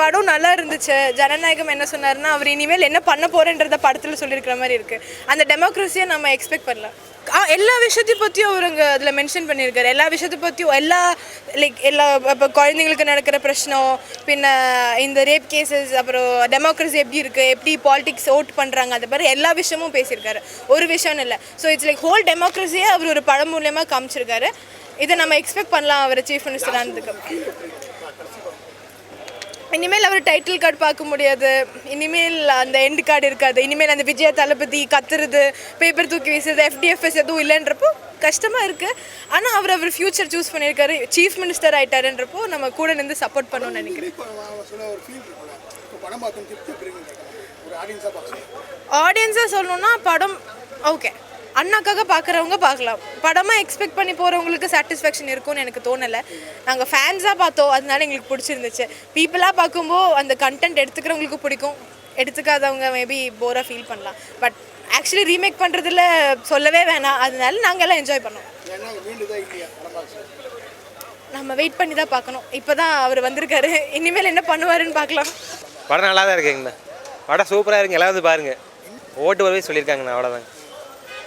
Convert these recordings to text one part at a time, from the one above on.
படம் நல்லா இருந்துச்சு. ஜனநாயகம் என்ன சொன்னாருன்னா, அவர் இனிமேல் என்ன பண்ண போறேன்றத படத்தில் சொல்லியிருக்கிற மாதிரி இருக்குது. அந்த டெமோக்ரஸியை நம்ம எக்ஸ்பெக்ட் பண்ணலாம். எல்லா விஷயத்தை பற்றியும் அவர் அங்கே அதில் மென்ஷன் பண்ணியிருக்காரு. எல்லா விஷயத்தை பற்றியும் எல்லா இப்போ குழந்தைங்களுக்கு நடக்கிற பிரச்சனை, பின்ன இந்த ரேப் கேசஸ், அப்புறம் டெமோக்ரஸி எப்படி இருக்குது, எப்படி பாலிடிக்ஸ் ஓட் பண்ணுறாங்க, அந்த மாதிரி எல்லா விஷயமும் பேசியிருக்காரு. ஒரு விஷயம்னு இல்லை. ஸோ இட்ஸ் லைக் ஹோல் டெமோக்ரஸியை அவர் ஒரு படம் மூலமாக காமிச்சிருக்காரு. இதை நம்ம எக்ஸ்பெக்ட் பண்ணலாம் அவர் சீஃப் மினிஸ்டர் ஆனதுக்கு. இனிமேல் அவர் டைட்டில் கார்டு பார்க்க முடியாது, இனிமேல் அந்த எண்டு கார்டு இருக்காது, இனிமேல் அந்த விஜய தளபதி கத்துறது, பேப்பர் தூக்கி வீசுறது, FDFS எதுவும் இல்லைன்றப்போ கஷ்டமாக இருக்குது. ஆனால் அவர் ஃப்யூச்சர் சூஸ் பண்ணியிருக்காரு, சீஃப் மினிஸ்டர் ஆகிட்டாருன்றப்போ நம்ம கூட நின்று சப்போர்ட் பண்ணணும்னு நினைக்கிறேன். ஆடியன்ஸாக சொல்லணும்னா படம் ஓகே, அண்ணாக்காக பார்க்குறவங்க பார்க்கலாம். படமாக எக்ஸ்பெக்ட் பண்ணி போகிறவங்களுக்கு சாட்டிஸ்ஃபேக்ஷன் இருக்கும்னு எனக்கு தோணலை. நாங்கள் ஃபேன்ஸாக பார்த்தோம், அதனால எங்களுக்கு பிடிச்சிருந்துச்சு. பீப்புளாக பார்க்கும்போது அந்த கண்டென்ட் எடுத்துக்கிறவங்களுக்கு பிடிக்கும், எடுத்துக்காதவங்க மேபி போராக ஃபீல் பண்ணலாம். பட் ஆக்சுவலி ரீமேக் பண்ணுறதுல சொல்லவே வேணாம், அதனால நாங்கள் எல்லாம் என்ஜாய் பண்ணோம். நம்ம வெயிட் பண்ணி தான் பார்க்கணும். இப்போ தான் அவர் வந்திருக்காரு, இனிமேல் என்ன பண்ணுவாருன்னு பார்க்கலாம். படம் நல்லா தான் இருக்குங்கண்ணா. படம் சூப்பராக இருக்குங்க, எல்லாம் வந்து பாருங்கள். ஓட்டு வரவே சொல்லியிருக்காங்கண்ணா, அவ்வளோதாங்க.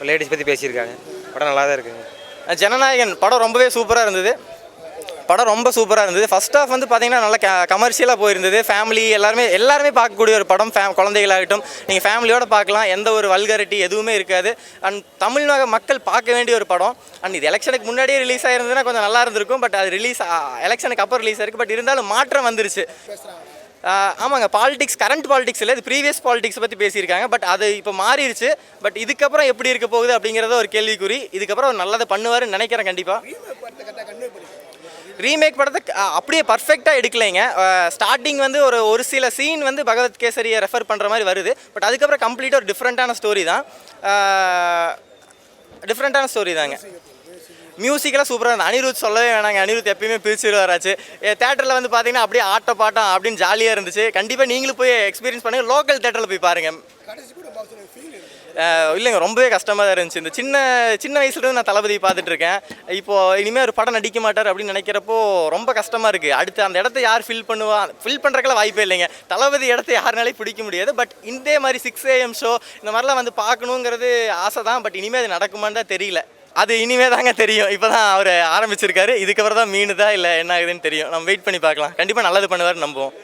லேடிஸ் பற்றி பேசியிருக்காங்க. படம் நல்லா தான் இருக்குங்க. ஜனநாயகன் படம் ரொம்பவே சூப்பராக இருந்தது. படம் ரொம்ப சூப்பராக இருந்தது. ஃபர்ஸ்ட் ஹாஃப் வந்து பார்த்தீங்கன்னா நல்லா கமர்ஷியலாக போயிருந்தது. ஃபேமிலி எல்லாருமே பார்க்கக்கூடிய ஒரு படம். குழந்தைகளாகட்டும் நீங்கள் ஃபேமிலியோடு பார்க்கலாம். எந்த ஒரு வல்கரிட்டி எதுவுமே இருக்காது. அண்ட் தமிழ்நாடு மக்கள் பார்க்க வேண்டிய ஒரு படம். அண்ட் இது எலெக்ஷனுக்கு முன்னாடியே ரிலீஸ் ஆகிருந்ததுன்னா கொஞ்சம் நல்லா இருந்திருக்கும். பட் அது எலெக்ஷனுக்கு அப்புறம் ரிலீஸ் ஆயிருக்கு. பட் இருந்தாலும் மாற்றம் வந்துருச்சு. ஆமாங்க, பாலிடிக்ஸ் கரண்ட் பாலிடிக்ஸ் இல்லை, இது ப்ரீவியஸ் பாலிடிக்ஸ் பற்றி பேசியிருக்காங்க. பட் அது இப்போ மாறிடுச்சு. பட் இதுக்கப்புறம் எப்படி இருக்க போகுது அப்படிங்கிறத ஒரு கேள்விக்குறி. இதுக்கப்புறம் அவர் நல்லதை பண்ணுவாருன்னு நினைக்கிறேன். கண்டிப்பாக ரீமேக் படத்தை அப்படியே பர்ஃபெக்டாக எடுக்கலைங்க. ஸ்டார்டிங் வந்து ஒரு சில சீன் வந்து பகவத் கேசரியை ரெஃபர் பண்ணுற மாதிரி வருது. பட் அதுக்கப்புறம் கம்ப்ளீட்டாக ஒரு டிஃப்ரெண்ட்டான ஸ்டோரி தாங்க. மியூசிக்கெல்லாம் சூப்பராக இருந்தது. அனிருத் சொல்லவே வேணாங்க, அனிருத் எப்பயுமே பிரிச்சுருவாராச்சு. தேட்டரில் வந்து பார்த்தீங்கன்னா அப்படியே ஆட்ட பாட்டம் அப்படின்னு ஜாலியாக இருந்துச்சு. கண்டிப்பாக நீங்களும் போய் எக்ஸ்பீரியன்ஸ் பண்ணுங்கள். லோக்கல் தேட்டரில் போய் பாருங்கள். இல்லைங்க, ரொம்பவே கஷ்டமாக தான் இருந்துச்சு. இந்த சின்ன வயசுலேருந்து நான் தளபதி பார்த்துட்ருக்கேன். இப்போது இனிமேல் ஒரு படம் நடிக்க மாட்டார் அப்படின்னு நினைக்கிறப்போ ரொம்ப கஷ்டமாக இருக்குது. அடுத்து அந்த இடத்த யார் ஃபில் பண்ணுறதுக்கெல்லாம் வாய்ப்பே இல்லைங்க. தளபதி இடத்த யாருனாலே பிடிக்க முடியாது. பட் இதே மாதிரி 6 AM ஷோ இந்த மாதிரிலாம் வந்து பார்க்கணுங்கிறது ஆசை தான். பட் இனிமேல் அது நடக்குமான்னு தான் தெரியல. அது இனிமே தாங்க தெரியும். இப்போ தான் அவர் ஆரம்பிச்சிருக்காரு. இதுக்கப்புறம் தான் மீன் தான் இல்லை என்ன ஆகுதுன்னு தெரியும். நம்ம வெயிட் பண்ணி பார்க்கலாம். கண்டிப்பாக நல்லது பண்ணுவார் நம்புவோம்.